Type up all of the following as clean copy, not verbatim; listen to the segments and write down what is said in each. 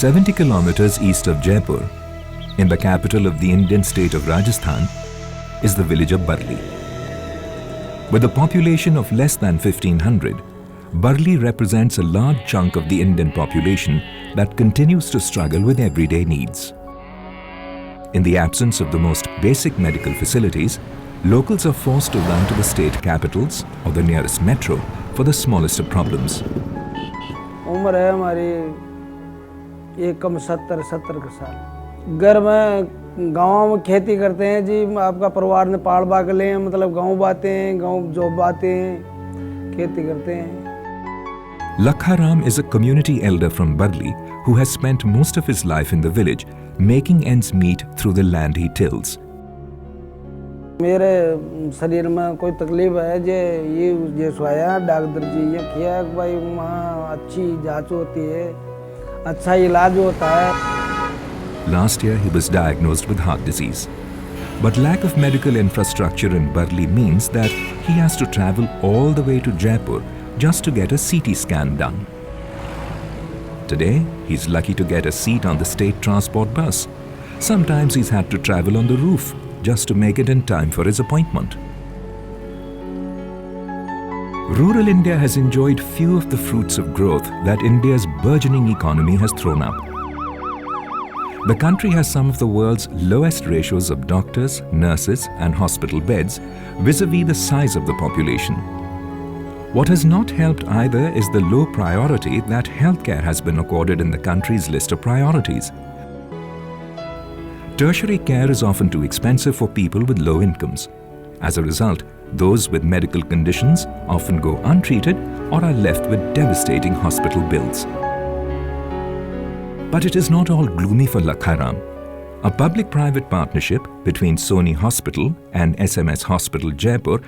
70 kilometers east of Jaipur, in the capital of the Indian state of Rajasthan, is the village of Barli. With a population of less than 1500, Barli represents a large chunk of the Indian population that continues to struggle with everyday needs. In the absence of the most basic medical facilities, locals are forced to run to the state capitals or the nearest metro for the smallest of problems. उम्र है हमारी एक कम 70 का साल। घर में गाँव में खेती करते हैं जी, आपका परिवार ने पाड़ बाग ले, मतलब गाँव बाते हैं, गाँव जॉब बाते हैं, खेती करते हैं। Lakharam is a community elder from Barli who has spent most of his life in the village, making ends meet through the land he tills. मेरे शरीर में कोई तकलीफ है ये सोया डॉक्टर जी ये किया कि भाई वहाँ अच्छी जांच होती है, अच्छा इलाज होता है। Last year he was diagnosed with heart disease. But lack of medical infrastructure in Barli means that he has to travel all the way to Jaipur just to get a CT scan done. Today, he's lucky to get a seat on the state transport bus. Sometimes he's had to travel on the roof just to make it in time for his appointment. Rural India has enjoyed few of the fruits of growth that India's burgeoning economy has thrown up. The country has some of the world's lowest ratios of doctors, nurses and hospital beds vis-a-vis the size of the population. What has not helped either is the low priority that healthcare has been accorded in the country's list of priorities. Tertiary care is often too expensive for people with low incomes. As a result, those with medical conditions often go untreated or are left with devastating hospital bills. But it is not all gloomy for Lakharam. A public-private partnership between Sony Hospital and SMS Hospital Jaipur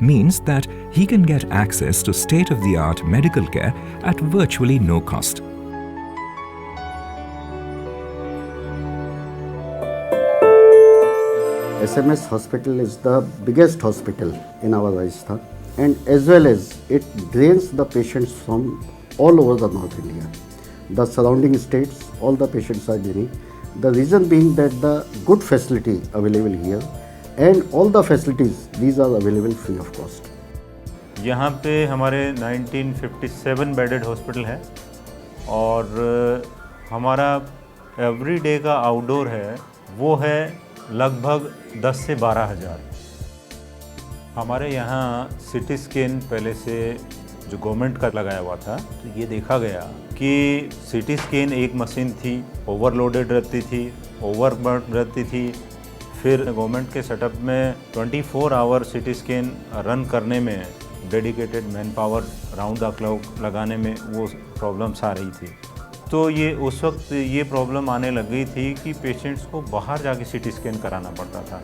means that he can get access to state-of-the-art medical care at virtually no cost. SMS Hospital is the biggest hospital in our Rajasthan, and as well as it drains the patients from all over the North India. The surrounding states, all the patients are draining. The reason being that the good facility available here and all the facilities, these are available free of cost. यहाँ पे हमारे 1957 bedded hospital है और हमारा every day का outdoor है वो है लगभग 10 से 12 हज़ार। हमारे यहाँ सिटी स्कैन पहले से जो गवर्नमेंट का लगाया हुआ था, तो ये देखा गया कि सिटी स्कैन एक मशीन थी, ओवरलोडेड रहती थी, ओवरबर्न रहती थी। फिर गवर्नमेंट के सेटअप में 24 आवर सिटी स्कैन रन करने में dedicated man power round the clock लगाने में वो प्रॉब्लम्स आ रही थी। तो ये उस वक्त ये प्रॉब्लम आने लग गई थी कि पेशेंट्स को बाहर जाके सिटी स्कैन कराना पड़ता था।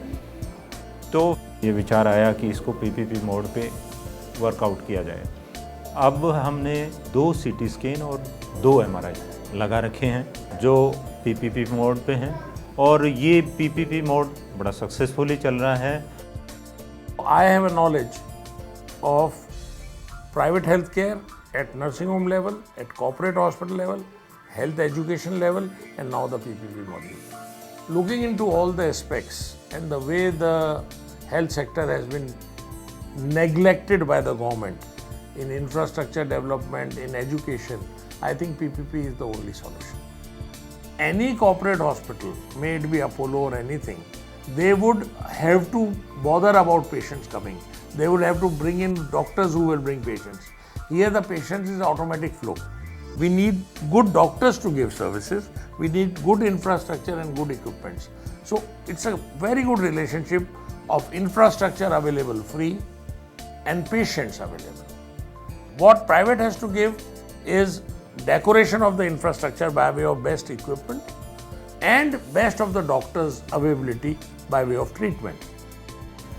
तो ये विचार आया कि इसको पीपीपी मोड पे वर्कआउट किया जाए। अब हमने 2 सिटी स्कैन और 2 MRI लगा रखे हैं जो पीपीपी मोड पे हैं और ये पीपीपी मोड बड़ा सक्सेसफुली चल रहा है। I have a knowledge of private health care at nursing home level, at corporate hospital level, health education level, and now the PPP module. Looking into all the aspects and the way the health sector has been neglected by the government in infrastructure development, in education, I think PPP is the only solution. Any corporate hospital, may it be Apollo or anything, they would have to bother about patients coming. They would have to bring in doctors who will bring patients. Here the patients is automatic flow. We need good doctors to give services. We need good infrastructure and good equipments. So it's a very good relationship of infrastructure available free and patients available. What private has to give is decoration of the infrastructure by way of best equipment and best of the doctors' availability by way of treatment.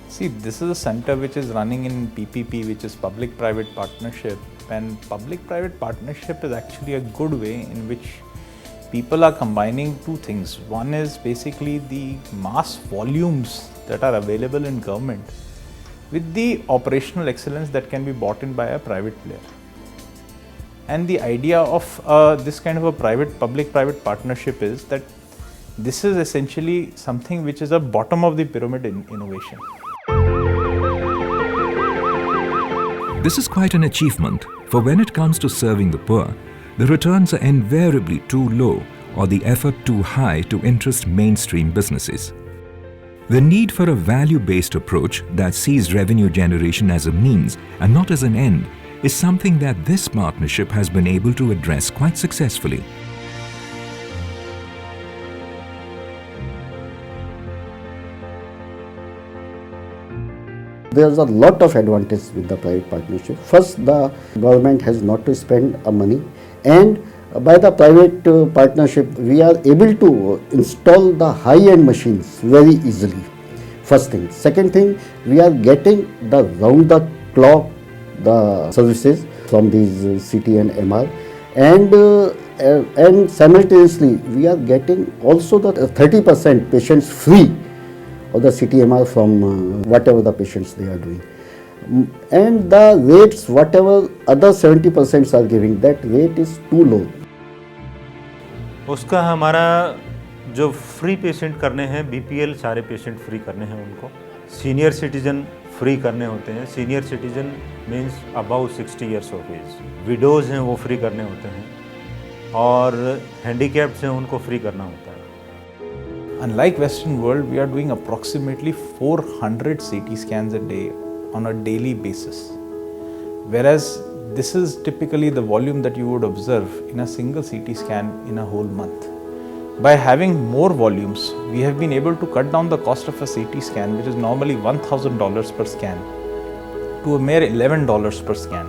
See, this is a center which is running in PPP, which is public-private partnership, and public-private partnership is actually a good way in which people are combining two things. One is basically the mass volumes that are available in government with the operational excellence that can be brought in by a private player. And the idea of this kind of a public-private partnership is that this is essentially something which is a bottom of the pyramid in innovation. This is quite an achievement, for when it comes to serving the poor, the returns are invariably too low or the effort too high to interest mainstream businesses. The need for a value-based approach that sees revenue generation as a means and not as an end is something that this partnership has been able to address quite successfully. There's a lot of advantage with the private partnership. First, the government has not to spend money, and by the private partnership, we are able to install the high-end machines very easily. First thing. Second thing, we are getting the round-the-clock the services from these CT and MR, and simultaneously we are getting also the 30% patients free of the CT MR from whatever the patients they are doing. And the rates, whatever other 70% are giving, that rate is too low. उसका हमारा जो free patient करने हैं, BPL सारे patient free करने हैं उनको, senior citizen free करने होते हैं. Senior citizen means about 60 years of age. Widows हैं वो फ्री करने होते हैं, और हैंडीकैप्ड हैं उनको फ्री करना होता है. Unlike Western world, we are doing approximately 400 CT scans a day on a daily basis. Whereas this is typically the volume that you would observe in a single CT scan in a whole month. By having more volumes, we have been able to cut down the cost of a CT scan, which is normally $1,000 per scan, to a mere $11 per scan.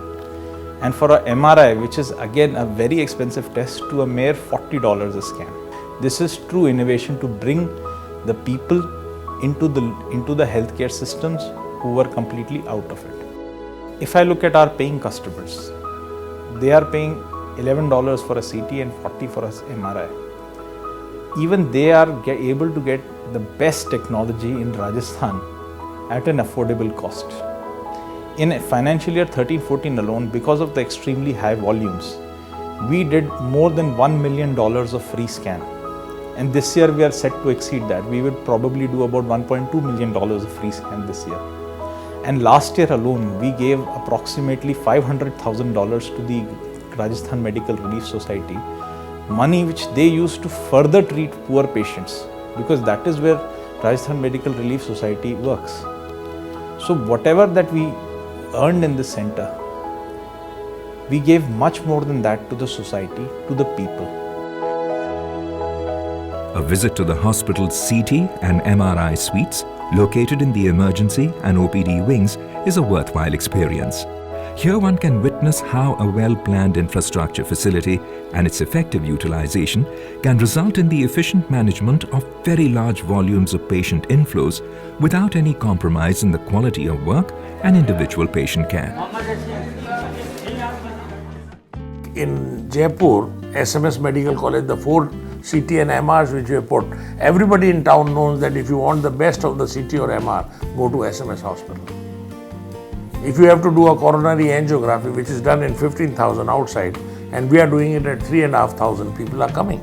And for a MRI, which is again a very expensive test, to a mere $40 a scan. This is true innovation to bring the people into the healthcare systems who were completely out of it. If I look at our paying customers, they are paying $11 for a CT and $40 for an MRI. Even they are able to get the best technology in Rajasthan at an affordable cost. In financial year 13-14 alone, because of the extremely high volumes, we did more than $1 million of free scan. And this year we are set to exceed that. We will probably do about $1.2 million of free scan this year. And last year alone, we gave approximately $500,000 to the Rajasthan Medical Relief Society, money which they use to further treat poor patients, because that is where Rajasthan Medical Relief Society works. So whatever that we earned in this center, we gave much more than that to the society, to the people. A visit to the hospital's CT and MRI suites, located in the emergency and OPD wings, is a worthwhile experience. Here one can witness how a well-planned infrastructure facility and its effective utilization can result in the efficient management of very large volumes of patient inflows without any compromise in the quality of work and individual patient care. In Jaipur, SMS Medical College, the 4 CT and MRs which we have put, everybody in town knows that if you want the best of the CT or MR, go to SMS Hospital. If you have to do a coronary angiography, which is done in 15,000 outside, and we are doing it at 3,500, people are coming.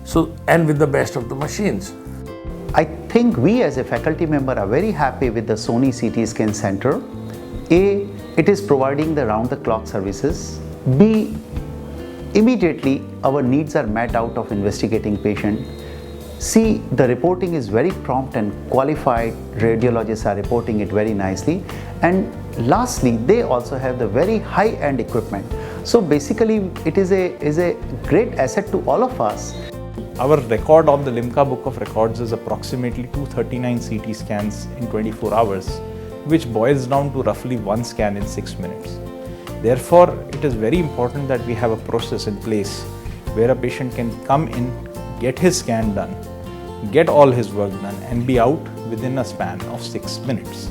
So, and with the best of the machines. I think we as a faculty member are very happy with the Sony CT Scan Center. A, it is providing the round-the-clock services. B, immediately our needs are met out of investigating patient. C, the reporting is very prompt and qualified radiologists are reporting it very nicely. And lastly, they also have the very high-end equipment. So basically, it is a great asset to all of us. Our record on the Limca Book of Records is approximately 239 CT scans in 24 hours, which boils down to roughly 1 scan in 6 minutes. Therefore, it is very important that we have a process in place where a patient can come in, get his scan done, get all his work done, and be out within a span of 6 minutes.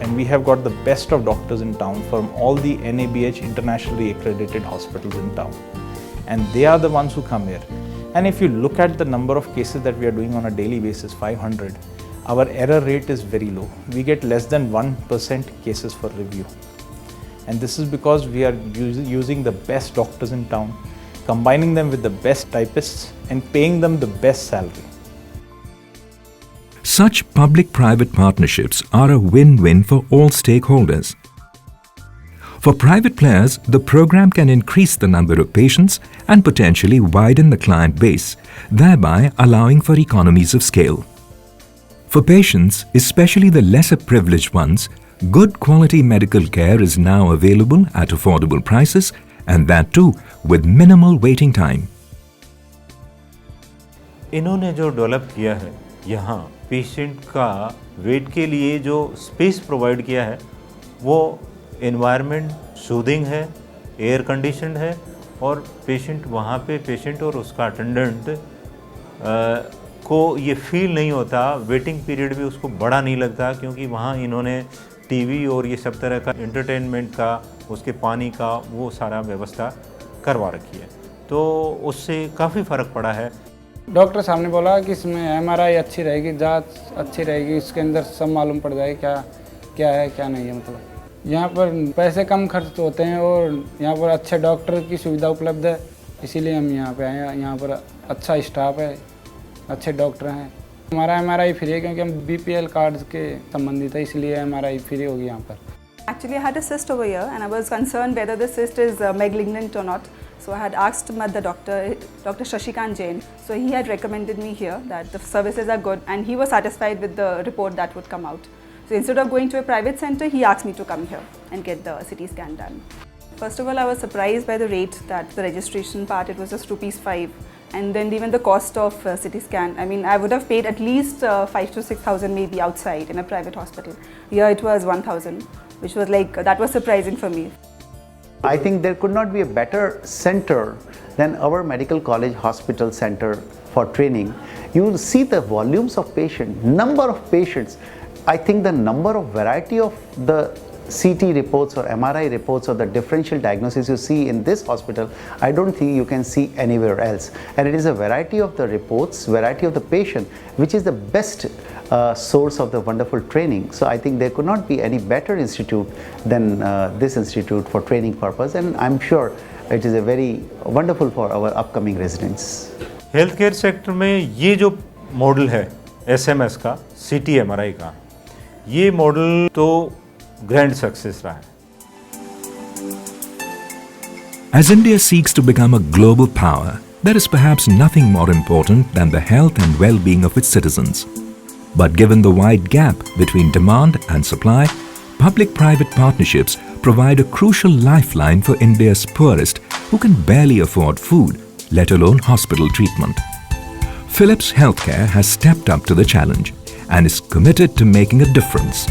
And we have got the best of doctors in town from all the NABH internationally accredited hospitals in town. And they are the ones who come here. And if you look at the number of cases that we are doing on a daily basis, 500, our error rate is very low. We get less than 1% cases for review. And this is because we are using the best doctors in town, combining them with the best typists and paying them the best salary. Such public-private partnerships are a win-win for all stakeholders. For private players, the program can increase the number of patients and potentially widen the client base, thereby allowing for economies of scale. For patients, especially the lesser privileged ones, good quality medical care is now available at affordable prices, and that too with minimal waiting time. इन्होंने जो develop किया है यहाँ patient का wait के लिए जो space provide किया है वो एनवायरनमेंट सूदिंग है, एयर कंडीशनड है और पेशेंट वहाँ पे पेशेंट और उसका अटेंडेंट को ये फील नहीं होता, वेटिंग पीरियड भी उसको बड़ा नहीं लगता क्योंकि वहाँ इन्होंने टीवी और ये सब तरह का एंटरटेनमेंट का, उसके पानी का वो सारा व्यवस्था करवा रखी है, तो उससे काफ़ी फ़र्क पड़ा है। डॉक्टर साहब ने बोला कि इसमें एमआरआई अच्छी रहेगी, जांच अच्छी रहेगी, इसके अंदर सब मालूम पड़ जाएगी क्या है क्या नहीं है। मतलब यहाँ पर पैसे कम खर्च होते हैं और यहाँ पर अच्छे डॉक्टर की सुविधा उपलब्ध है, इसीलिए हम यहाँ पे आए हैं। यहाँ पर अच्छा स्टाफ है, अच्छे डॉक्टर हैं। हमारा एमआरआई फ्री है क्योंकि हम बीपीएल कार्ड के संबंधित है, इसलिए एमआरआई फ्री होगी यहाँ पर। Actually, I had a cyst over here and I was concerned whether the cyst is malignant or not. So I had asked the doctor, Dr. Shashikant Jain. So he had recommended me here that the services are good and he was satisfied with the report that would come out. So instead of going to a private center, he asked me to come here and get the CT scan done. First of all, I was surprised by the rate that the registration part, it was just ₹5. And then even the cost of CT scan. I mean, I would have paid at least 5,000 to 6,000 maybe outside in a private hospital. Here it was 1,000, which was like, that was surprising for me. I think there could not be a better center than our medical college hospital center for training. You will see the volumes of patients, number of patients. I think the number of variety of the CT reports or MRI reports or the differential diagnosis you see in this hospital, I don't think you can see anywhere else. And it is a variety of the reports, variety of the patient, which is the best source of the wonderful training. So I think there could not be any better institute than this institute for training purpose, and I'm sure it is a very wonderful for our upcoming residents. Health care sector में ये जो model है SMS का, CT MRI का, ये model तो grand success रहा है। As India seeks to become a global power, there is perhaps nothing more important than the health and well-being of its citizens. But given the wide gap between demand and supply, public-private partnerships provide a crucial lifeline for India's poorest who can barely afford food, let alone hospital treatment. Philips Healthcare has stepped up to the challenge and is committed to making a difference.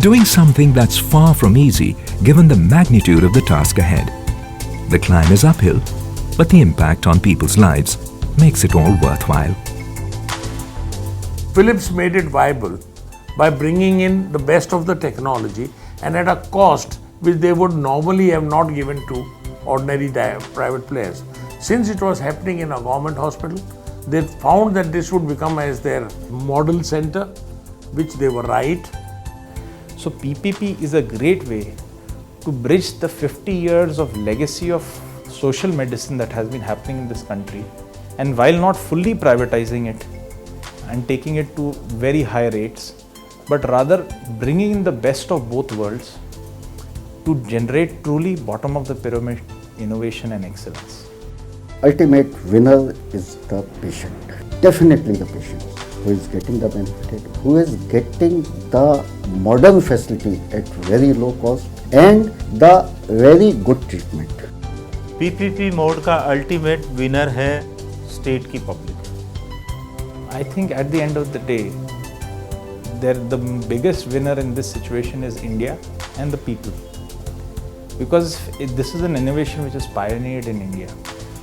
Doing something that's far from easy given the magnitude of the task ahead. The climb is uphill, but the impact on people's lives makes it all worthwhile. Philips made it viable by bringing in the best of the technology and at a cost which they would normally have not given to ordinary private players. Since it was happening in a government hospital, they found that this would become as their model center, which they were right. So PPP is a great way to bridge the 50 years of legacy of social medicine that has been happening in this country, and while not fully privatizing it and taking it to very high rates, but rather bringing in the best of both worlds to generate truly bottom of the pyramid innovation and excellence. Ultimate winner is the patient. Definitely the patient who is getting the benefit, who is getting the modern facility at very low cost and the very good treatment. PPP mode का ultimate winner है state की public. I think at the end of the day, the biggest winner in this situation is India and the people. Because this is an innovation which is pioneered in India.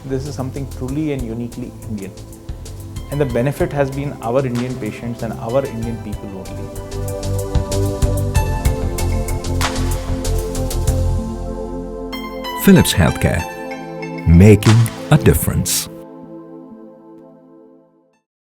This is something truly and uniquely Indian. And the benefit has been our Indian patients and our Indian people only. Philips Healthcare, making a difference.